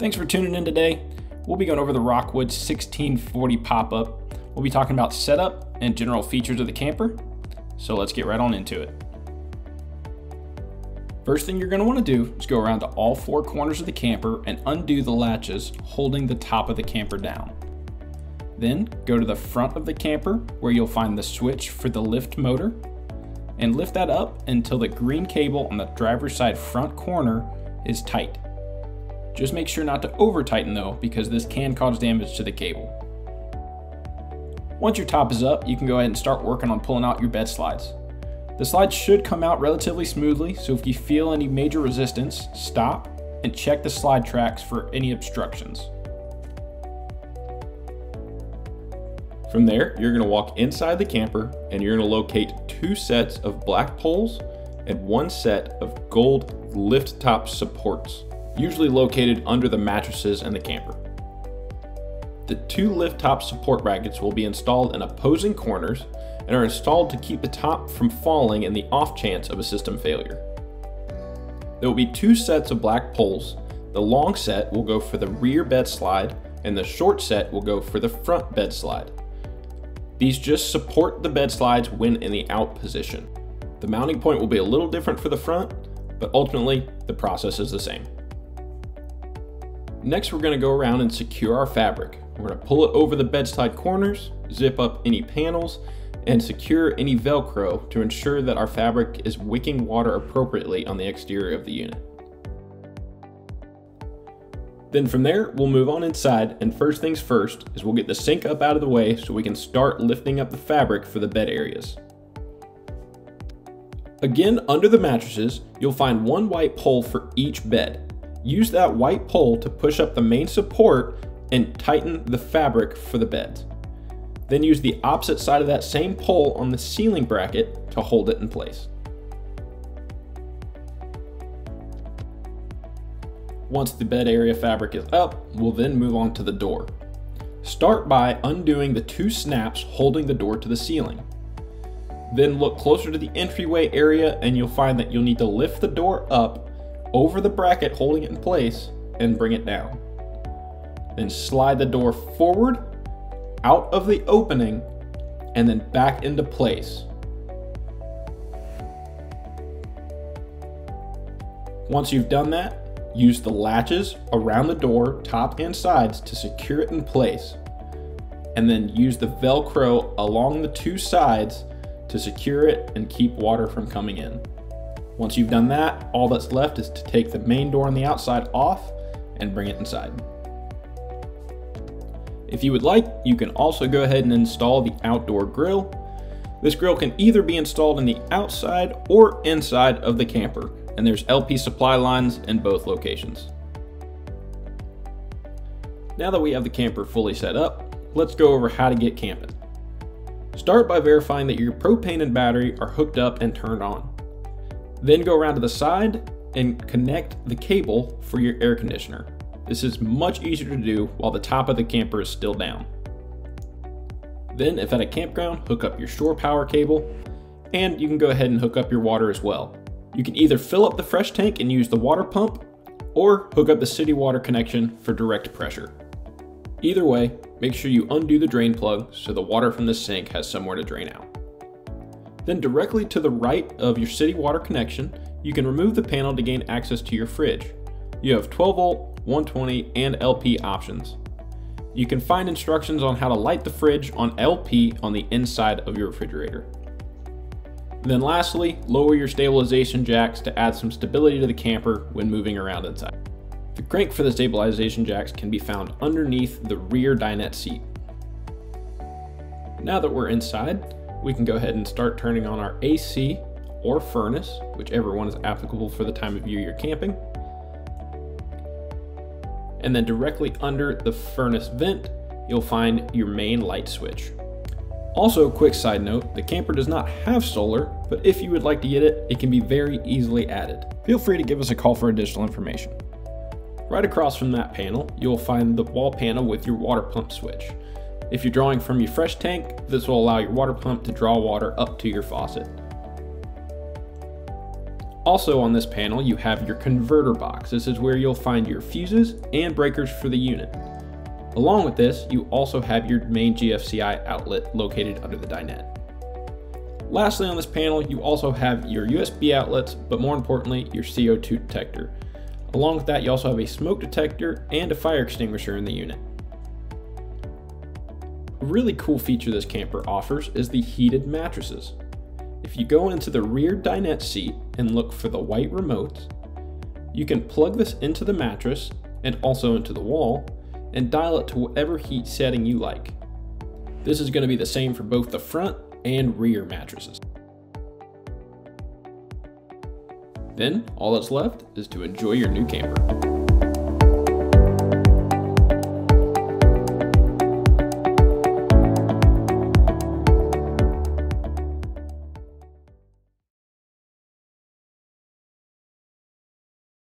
Thanks for tuning in today. We'll be going over the Rockwood 1640 pop-up. We'll be talking about setup and general features of the camper. So let's get right on into it. First thing you're going to want to do is go around to all four corners of the camper and undo the latches holding the top of the camper down. Then go to the front of the camper where you'll find the switch for the lift motor and lift that up until the green cable on the driver's side front corner is tight. Just make sure not to over tighten though, because this can cause damage to the cable. Once your top is up, you can go ahead and start working on pulling out your bed slides. The slides should come out relatively smoothly, so if you feel any major resistance, stop and check the slide tracks for any obstructions. From there, you're going to walk inside the camper and you're going to locate two sets of black poles and one set of gold lift top supports, usually located under the mattresses in the camper. The two lift top support brackets will be installed in opposing corners and are installed to keep the top from falling in the off chance of a system failure. There will be two sets of black poles. The long set will go for the rear bed slide and the short set will go for the front bed slide. These just support the bed slides when in the out position. The mounting point will be a little different for the front, but ultimately the process is the same. Next, we're going to go around and secure our fabric. We're going to pull it over the bedside corners, zip up any panels, and secure any Velcro to ensure that our fabric is wicking water appropriately on the exterior of the unit. Then from there, we'll move on inside, and first things first is we'll get the sink up out of the way so we can start lifting up the fabric for the bed areas. Again, under the mattresses, you'll find one white pole for each bed. Use that white pole to push up the main support and tighten the fabric for the beds. Then use the opposite side of that same pole on the ceiling bracket to hold it in place. Once the bed area fabric is up, we'll then move on to the door. Start by undoing the two snaps holding the door to the ceiling. Then look closer to the entryway area and you'll find that you'll need to lift the door up over the bracket holding it in place and bring it down. Then slide the door forward, out of the opening, and then back into place. Once you've done that, use the latches around the door, top and sides, to secure it in place. And then use the Velcro along the two sides to secure it and keep water from coming in. Once you've done that, all that's left is to take the main door on the outside off and bring it inside. If you would like, you can also go ahead and install the outdoor grill. This grill can either be installed in the outside or inside of the camper, and there's LP supply lines in both locations. Now that we have the camper fully set up, let's go over how to get camping. Start by verifying that your propane and battery are hooked up and turned on. Then go around to the side and connect the cable for your air conditioner. This is much easier to do while the top of the camper is still down. Then, if at a campground, hook up your shore power cable, and you can go ahead and hook up your water as well. You can either fill up the fresh tank and use the water pump, or hook up the city water connection for direct pressure. Either way, make sure you undo the drain plug so the water from the sink has somewhere to drain out. Then directly to the right of your city water connection, you can remove the panel to gain access to your fridge. You have 12 volt, 120, and LP options. You can find instructions on how to light the fridge on LP on the inside of your refrigerator. Then lastly, lower your stabilization jacks to add some stability to the camper when moving around inside. The crank for the stabilization jacks can be found underneath the rear dinette seat. Now that we're inside, we can go ahead and start turning on our AC or furnace, whichever one is applicable for the time of year you're camping. And then directly under the furnace vent, you'll find your main light switch. Also, quick side note, the camper does not have solar, but if you would like to get it, it can be very easily added. Feel free to give us a call for additional information. Right across from that panel, you'll find the wall panel with your water pump switch. If you're drawing from your fresh tank, this will allow your water pump to draw water up to your faucet. Also on this panel, you have your converter box. This is where you'll find your fuses and breakers for the unit. Along with this, you also have your main GFCI outlet located under the dinette. Lastly on this panel, you also have your USB outlets, but more importantly, your CO2 detector. Along with that, you also have a smoke detector and a fire extinguisher in the unit. A really cool feature this camper offers is the heated mattresses. If you go into the rear dinette seat and look for the white remotes, you can plug this into the mattress and also into the wall and dial it to whatever heat setting you like. This is going to be the same for both the front and rear mattresses. Then all that's left is to enjoy your new camper.